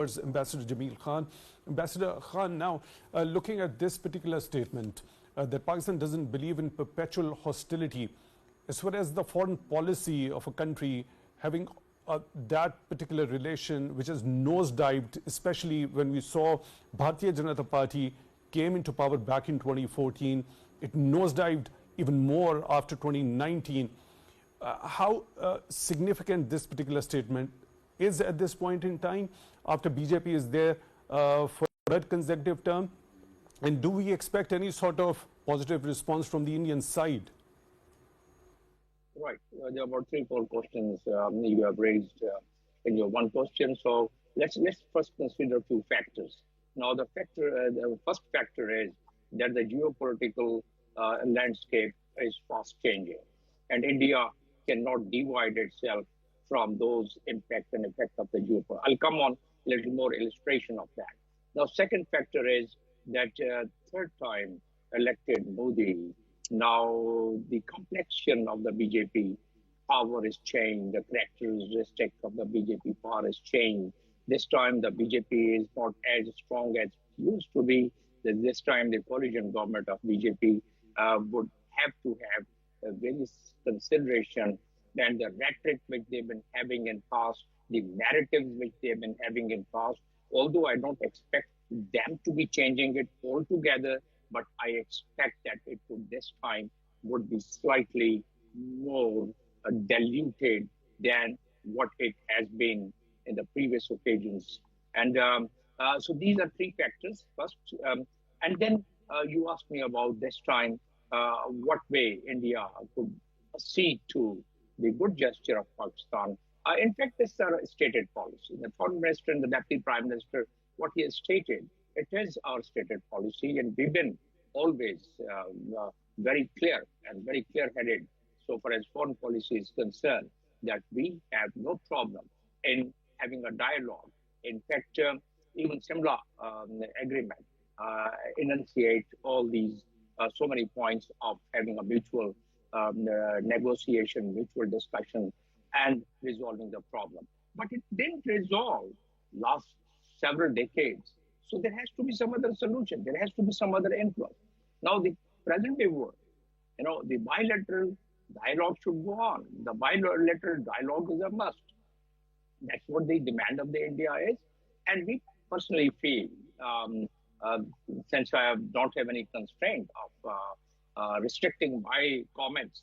Ambassador Jamil Khan. Ambassador Khan, now looking at this particular statement that Pakistan doesn't believe in perpetual hostility, as far as the foreign policy of a country having that particular relation which has nosedived, especially when we saw Bharatiya Janata Party came into power back in 2014, it nosedived even more after 2019. How significant this particular statement is at this point in time after BJP is there for a third consecutive term? And do we expect any sort of positive response from the Indian side? Right. There are about 3-4 questions you have raised in your one question. So let's first consider a few factors. Now, the first factor is that the geopolitical landscape is fast changing, and India cannot divide itself from those impact and effect of the geopolitical. I'll come on a little more illustration of that. Now, second factor is that third time elected Modi, now the complexion of the BJP power is changed, the characteristic of the BJP power is changed. This time the BJP is not as strong as it used to be. This time the coalition government of BJP would have to have a very consideration than the rhetoric which they've been having in past, the narratives which they've been having in past. Although I don't expect them to be changing it altogether, but I expect that it would this time would be slightly more diluted than what it has been in the previous occasions. And so these are 3 factors first. And then you asked me about this time, what way India could accede to the good gesture of Pakistan. In fact, this is our stated policy. The foreign minister and the deputy prime minister, what he has stated, it is our stated policy, and we've been always very clear and very clear-headed so far as foreign policy is concerned, that we have no problem in having a dialogue. In fact, even Simla agreement enunciate all these so many points of having a mutual negotiation, mutual discussion, and resolving the problem. But it didn't resolve last several decades. So there has to be some other solution. There has to be some other influence. Now, the present day world, the bilateral dialogue should go on. The bilateral dialogue is a must. That's what the demand of the India is. And we personally feel, since I don't have any constraint of restricting my comments,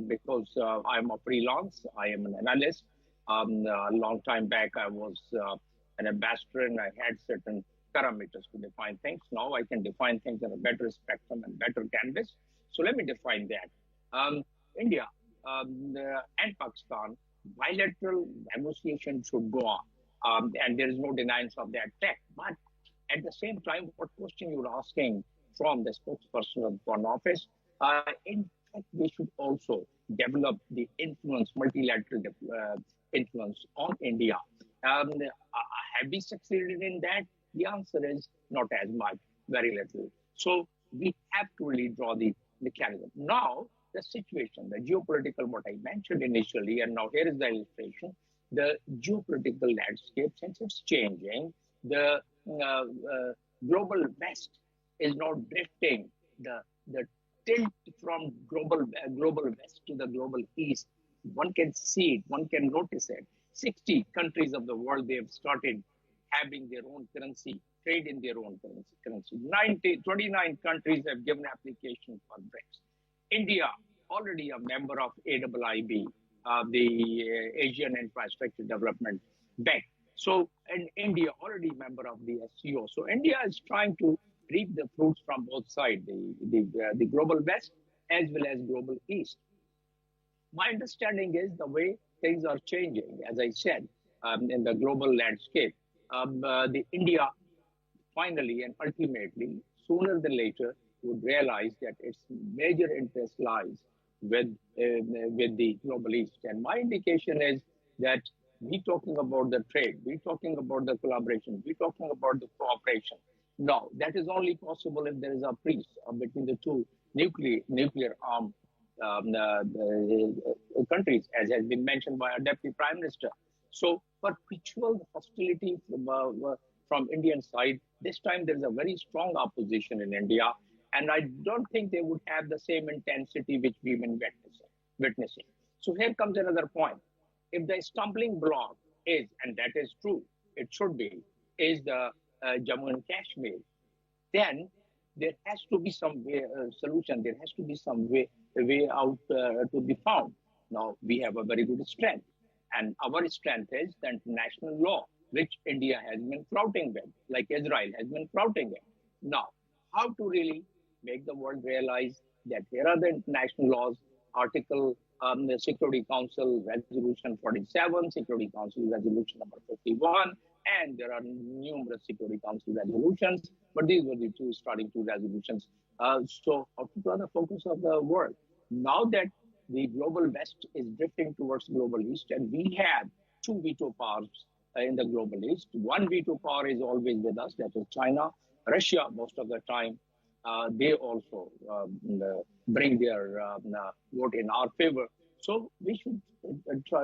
because I'm a freelance, I am an analyst. A long time back, I was an ambassador, and I had certain parameters to define things. Now I can define things in a better spectrum and better canvas. So let me define that. India and Pakistan, bilateral negotiation should go on. And there is no denial of that fact. But at the same time, what question you're asking from the spokesperson of the Foreign Office, in fact, we should also develop the influence, multilateral influence on India. Have we succeeded in that? The answer is not as much, very little. So we have to really draw the mechanism. Now, the situation, the geopolitical, what I mentioned initially, and now here is the illustration, the geopolitical landscape, since it's changing, the global West is now drifting, the tilt from global West to the global East. One can see it, one can notice it. 60 countries of the world, they have started having their own currency, trade in their own currency. 29 countries have given application for BRICS. India, already a member of AIIB, the Asian Infrastructure Development Bank. So, and India already member of the SCO. So India is trying to reap the fruits from both sides, the global West as well as global East. My understanding is the way things are changing, as I said, in the global landscape. The India finally and ultimately, sooner than later, would realize that its major interest lies with the global East. And my indication is that we're talking about the trade, we're talking about the collaboration, we're talking about the cooperation. No, that is only possible if there is a peace between the two nuclear armed countries, as has been mentioned by our Deputy Prime Minister. So perpetual hostility from Indian side. This time there is a very strong opposition in India, and I don't think they would have the same intensity which we've been witnessing. So here comes another point. If the stumbling block is, and that is true, it should be, is the Jammu and Kashmir, then there has to be some way, solution. There has to be some way out to be found. Now we have a very good strength, and our strength is the international law, which India has been flouting with, like Israel has been flouting it. Now, how to really make the world realize that here are the international laws, Article the Security Council Resolution 47, Security Council Resolution number 51, and there are numerous Security Council resolutions, but these were the two starting two resolutions. So, how to draw the focus of the world? Now that the global West is drifting towards global East, and we have two veto powers in the global East. One veto power is always with us, that is China. Russia, most of the time, they also bring their vote in our favor. So we should try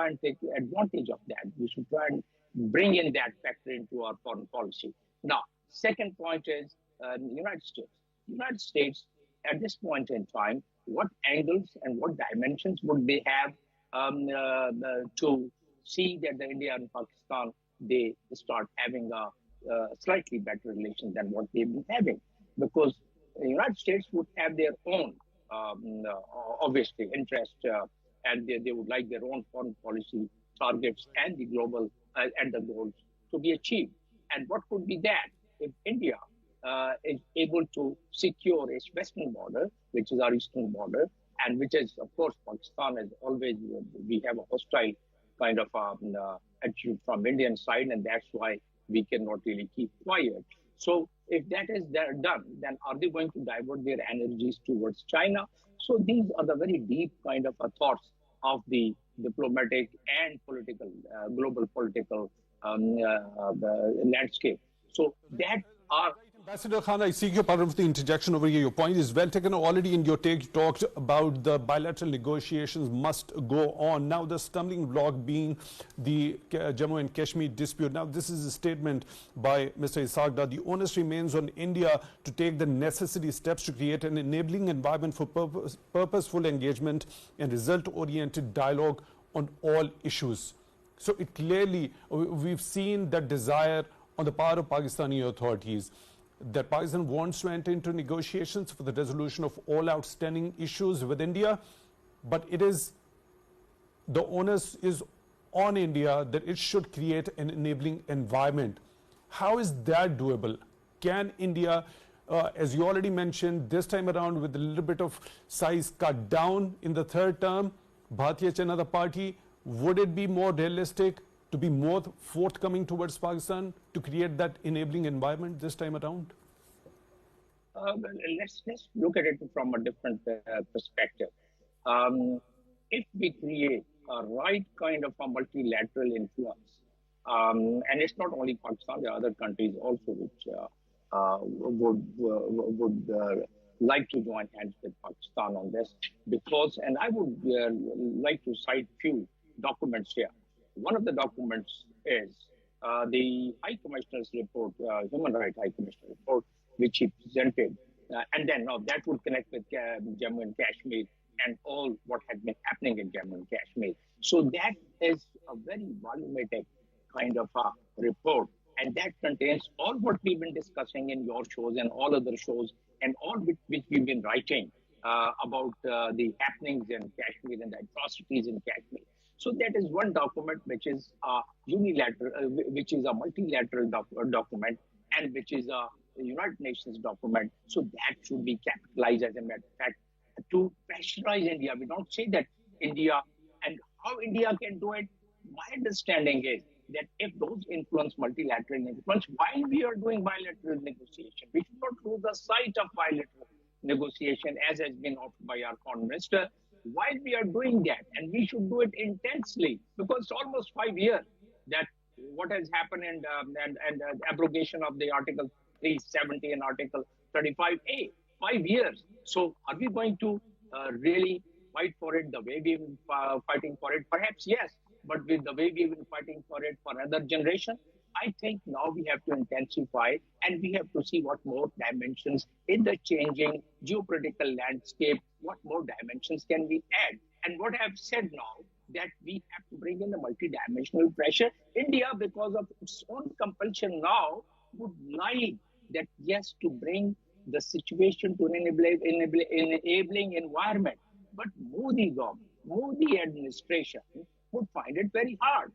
and take advantage of that. We should try and bring in that factor into our foreign policy. Now, second point is the United States. United States, at this point in time, what angles and what dimensions would they have to see that the India and Pakistan, they start having a slightly better relation than what they've been having, because the United States would have their own, obviously, interest, and they would like their own foreign policy targets and the global and the goals to be achieved. And what could be that if India is able to secure its western border, which is our eastern border, and which is, of course, Pakistan is always, we have a hostile kind of attitude from Indian side, and that's why we cannot really keep quiet. So if that is done, then are they going to divert their energies towards China? So these are the very deep kind of thoughts of the diplomatic and political, global political landscape. So that are Ambassador Khan, I seek your pardon for the interjection over here. Your point is well taken. Already in your take, you talked about the bilateral negotiations must go on. Now, the stumbling block being the Jammu and Kashmir dispute. Now, this is a statement by Mr. Isagda. The onus remains on India to take the necessary steps to create an enabling environment for purposeful engagement and result-oriented dialogue on all issues. So, it clearly, we've seen that desire on the part of Pakistani authorities that Pakistan wants to enter into negotiations for the resolution of all outstanding issues with India, but it is, the onus is on India that it should create an enabling environment. How is that doable? Can India, as you already mentioned, this time around with a little bit of size cut down in the third term, Bharatiya Janata Party, would it be more realistic to be more forthcoming towards Pakistan to create that enabling environment this time around? Let's look at it from a different perspective. If we create a right kind of a multilateral influence, and it's not only Pakistan, there are other countries also which would like to join hands with Pakistan on this, because, and I would like to cite few documents here. One of the documents is the High Commissioner's report, Human Rights High Commissioner report, which he presented. And then now that would connect with Jammu and Kashmir and all what has been happening in Jammu and Kashmir. So that is a very volumetric kind of a report. And that contains all what we've been discussing in your shows and all other shows, and all which we've been writing about the happenings in Kashmir and the atrocities in Kashmir. So that is one document which is a unilateral, which is a multilateral document, and which is a United Nations document. So that should be capitalized as a matter of fact to pressurize India. We don't say that India, and how India can do it. My understanding is that if those influence multilateral influence, while we are doing bilateral negotiation, we should not lose the sight of bilateral negotiation as has been offered by our foreign minister. While we are doing that, and we should do it intensely, because it's almost 5 years that what has happened and abrogation of the Article 370 and Article 35A, 5 years. So are we going to really fight for it the way we've been fighting for it? Perhaps yes, but with the way we've been fighting for it for other generation, I think now we have to intensify and we have to see what more dimensions in the changing geopolitical landscape, what more dimensions can we add. And what I've said now, that we have to bring in the multidimensional pressure. India, because of its own compulsion now, would like that, yes, to bring the situation to an enabling environment. But Modi government, Modi administration would find it very hard.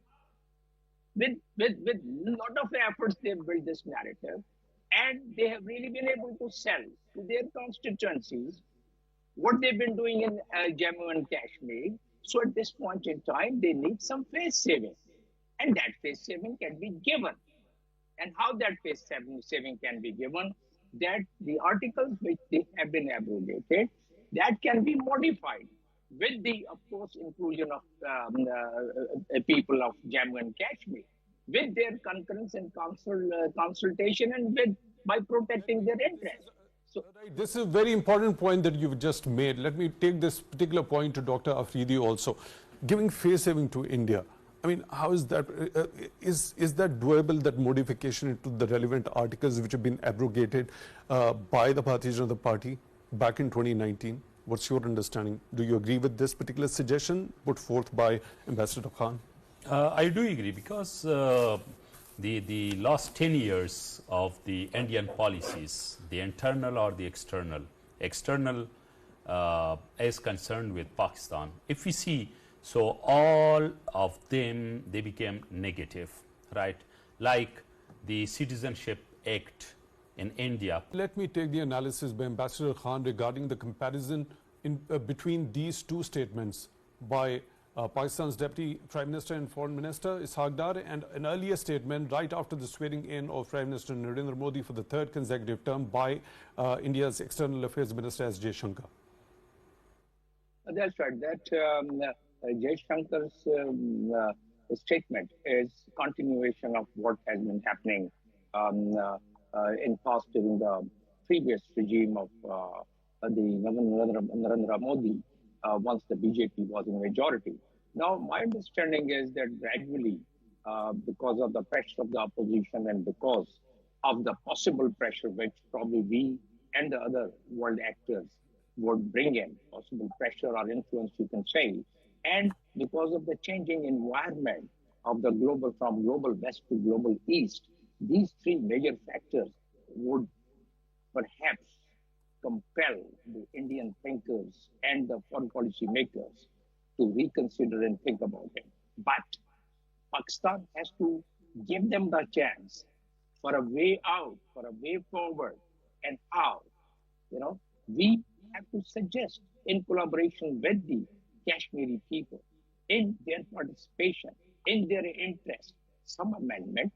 With lot of efforts, they've built this narrative, and they have really been able to sell to their constituencies what they've been doing in Jammu and Kashmir. So at this point in time, they need some face saving, and that face saving can be given. And how that face saving can be given, that the articles which they have been abrogated, that can be modified with the, of course, inclusion of people of Jammu and Kashmir, with their concurrence and consultation, and with by protecting their interests. So, right, this is a very important point that you've just made. Let me take this particular point to Dr. Afridi also. Giving face saving to India. I mean, how is that? Is that doable, that modification into the relevant articles which have been abrogated by the Bharatiya Janata Party back in 2019? What's your understanding? Do you agree with this particular suggestion put forth by Ambassador Khan? I do agree, because the last 10 years of the Indian policies, the internal or the external is concerned with Pakistan. If we see, so all of them, they became negative, right? Like the Citizenship Act in India. Let me take the analysis by Ambassador Khan regarding the comparison between these two statements by Pakistan's Deputy Prime Minister and Foreign Minister Ishaq Dar, and an earlier statement right after the swearing in of Prime Minister Narendra Modi for the third consecutive term by India's External Affairs Minister S. Jaishankar. That's right. That Jaishankar's statement is continuation of what has been happening in past during the previous regime of the Narendra Modi once the BJP was in majority. Now, my understanding is that gradually, because of the pressure of the opposition and because of the possible pressure which probably we and the other world actors would bring in, possible pressure or influence, you can say, and because of the changing environment of the global, from global west to global east, these three major factors would perhaps compel the Indian thinkers and the foreign policy makers to reconsider and think about it. But Pakistan has to give them the chance for a way out, for a way forward. And how? We have to suggest, in collaboration with the Kashmiri people, in their participation, in their interest, some amendment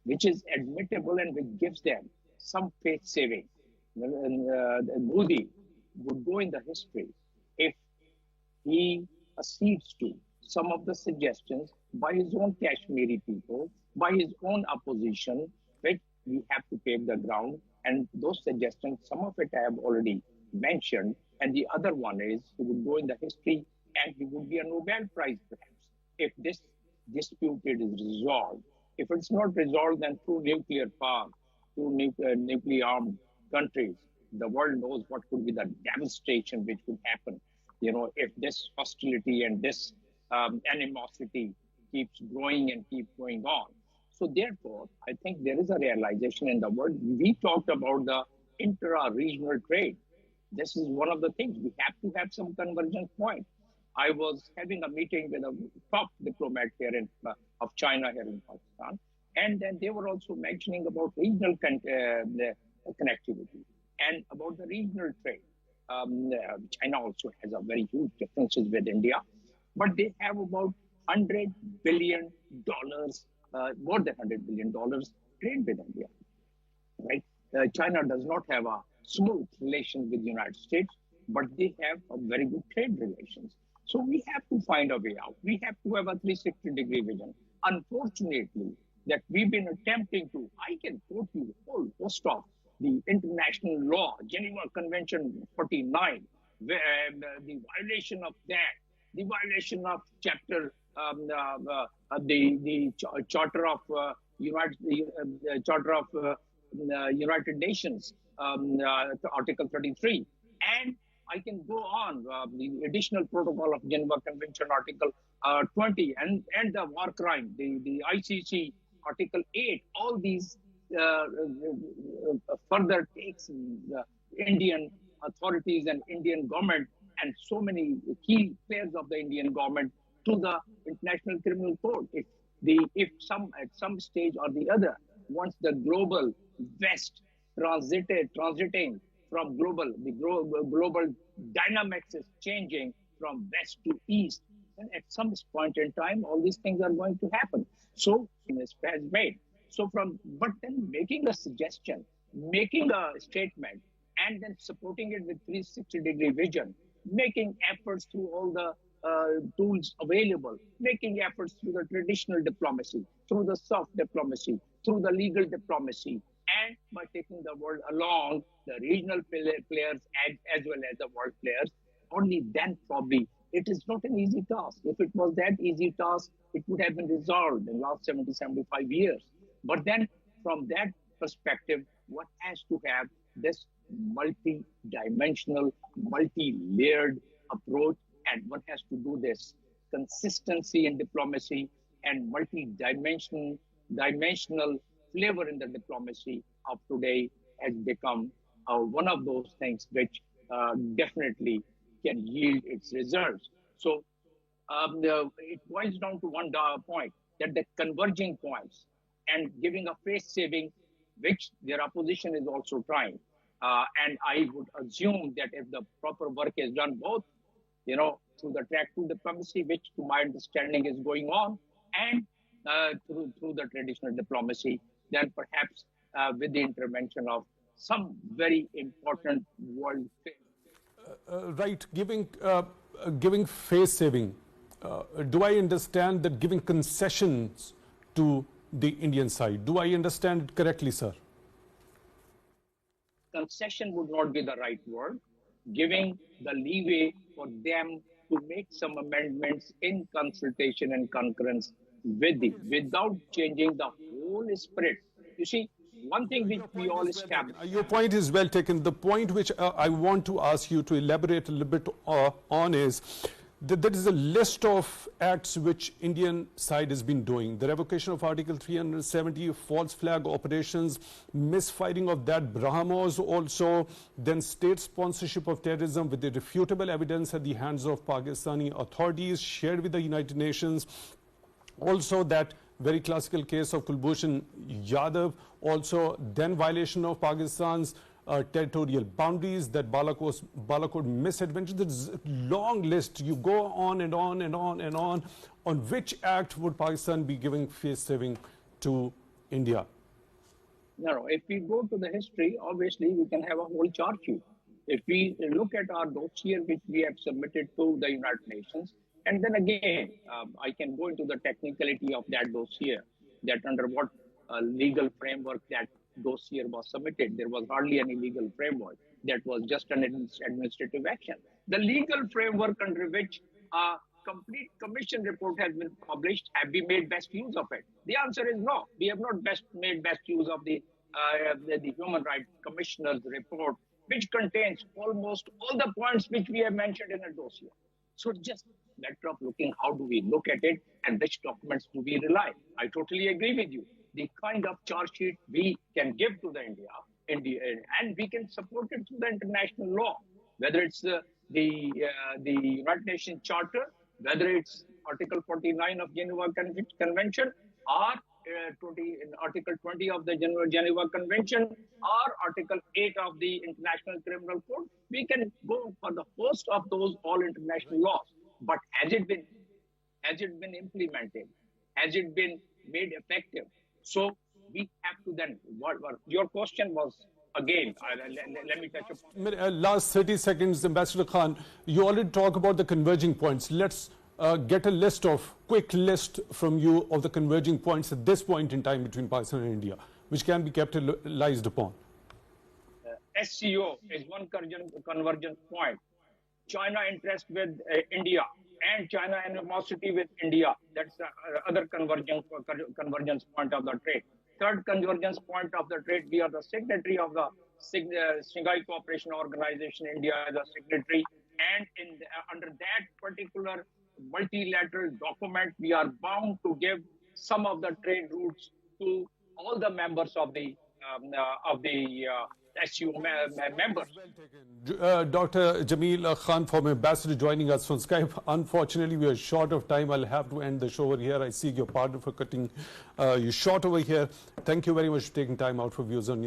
which is admittable and which gives them some faith saving. Modi would go in the history if he accedes to some of the suggestions by his own Kashmiri people, by his own opposition, which we have to pave the ground. And those suggestions, some of it I have already mentioned. And the other one is he would go in the history and he would be a Nobel Prize perhaps if this dispute is resolved. If it's not resolved, then through nuclear power, through nuclear armed countries, the world knows what could be the devastation which would happen, if this hostility and this animosity keeps growing and keeps going on. So therefore, I think there is a realization in the world. We talked about the intra-regional trade. This is one of the things. We have to have some convergence point. I was having a meeting with a top diplomat here of China here in Pakistan, and then they were also mentioning about regional connectivity and about the regional trade. China also has a very huge differences with India, but they have about $100 billion, more than $100 billion trade with India, right? China does not have a smooth relation with the United States, but they have a very good trade relations. So we have to find a way out. We have to have a 360-degree vision. Unfortunately, that we've been attempting to, I can quote you the whole host of the international law, Geneva Convention 49, the violation of that, the violation of Chapter Charter of United Nations, Article 33, and I can go on. The additional protocol of Geneva Convention, Article 20, and the war crime, the ICC, Article 8. All these further takes the Indian authorities and Indian government and so many key players of the Indian government to the International Criminal Court. If at some stage or the other, once the global West transiting from the global dynamics is changing from West to East, and at some point in time, all these things are going to happen. So, this has made. But then making a suggestion, making a statement, and then supporting it with 360-degree vision, making efforts through all the tools available, making efforts through the traditional diplomacy, through the soft diplomacy, through the legal diplomacy, and by taking the world along, the regional players as well as the world players. Only then probably it is not an easy task. If it was that easy task, it would have been resolved in the last 70, 75 years. But then from that perspective, one has to have this multi-dimensional, multi-layered approach, and one has to do this consistency in diplomacy and multi-dimensional flavor in the diplomacy of today has become one of those things which definitely can yield its results. So it boils down to one point, that the converging points and giving a face saving, which their opposition is also trying. And I would assume that if the proper work is done both, through the track to diplomacy, which to my understanding is going on, and through the traditional diplomacy, then perhaps with the intervention of some very important world. Right, giving face saving. Do I understand that giving concessions to the Indian side? Do I understand it correctly, sir? Concession would not be the right word. Giving the leeway for them to make some amendments in consultation and concurrence without changing the whole spirit. You see, one thing which we all establish. Your point is well taken. The point which I want to ask you to elaborate a little bit on is that there is a list of acts which Indian side has been doing. The revocation of Article 370, false flag operations, misfiring of that BrahMos also, then state sponsorship of terrorism with irrefutable evidence at the hands of Pakistani authorities shared with the United Nations. Also that very classical case of Kulbhushan Yadav, also then violation of Pakistan's territorial boundaries, that Balakot misadventure. There's a long list. You go on and on and on and on. On which act would Pakistan be giving face saving to India? No, if we go to the history, obviously we can have a whole charge sheet. If we look at our dossier which we have submitted to the United Nations, and then again, I can go into the technicality of that dossier, that under what legal framework that dossier was submitted. There was hardly any legal framework. That was just an administrative action. The legal framework under which a complete commission report has been published, have we made best use of it? The answer is no. We have not made best use of the Human Rights Commissioner's report, which contains almost all the points which we have mentioned in a dossier. So just a matter of looking how do we look at it and which documents do we rely. I totally agree with you. The kind of charge sheet we can give to the India, and we can support it through the international law, whether it's the United Nations Charter, whether it's Article 49 of Geneva Convention, or Article 20 of the Geneva Convention, or Article 8 of the International Criminal Court. We can go for the host of those all international laws. But has it been implemented? Has it been made effective? So we have to then, your question was, again, let me touch upon. Last 30 seconds, Ambassador Khan, you already talk about the converging points. Let's get a quick list from you of the converging points at this point in time between Pakistan and India, which can be capitalized upon. SCO is one convergence point. China interest with India and China animosity with India. That's the other convergence point of the trade. Third convergence point of the trade, we are the signatory of the Shanghai Cooperation Organization. India is a signatory, and under that particular multilateral document, we are bound to give some of the trade routes to all the members of the SU members. Dr. Jamil Khan, former ambassador, joining us from Skype. Unfortunately, we are short of time. I'll have to end the show over here. I seek your pardon for cutting you short over here. Thank you very much for taking time out for Views on News.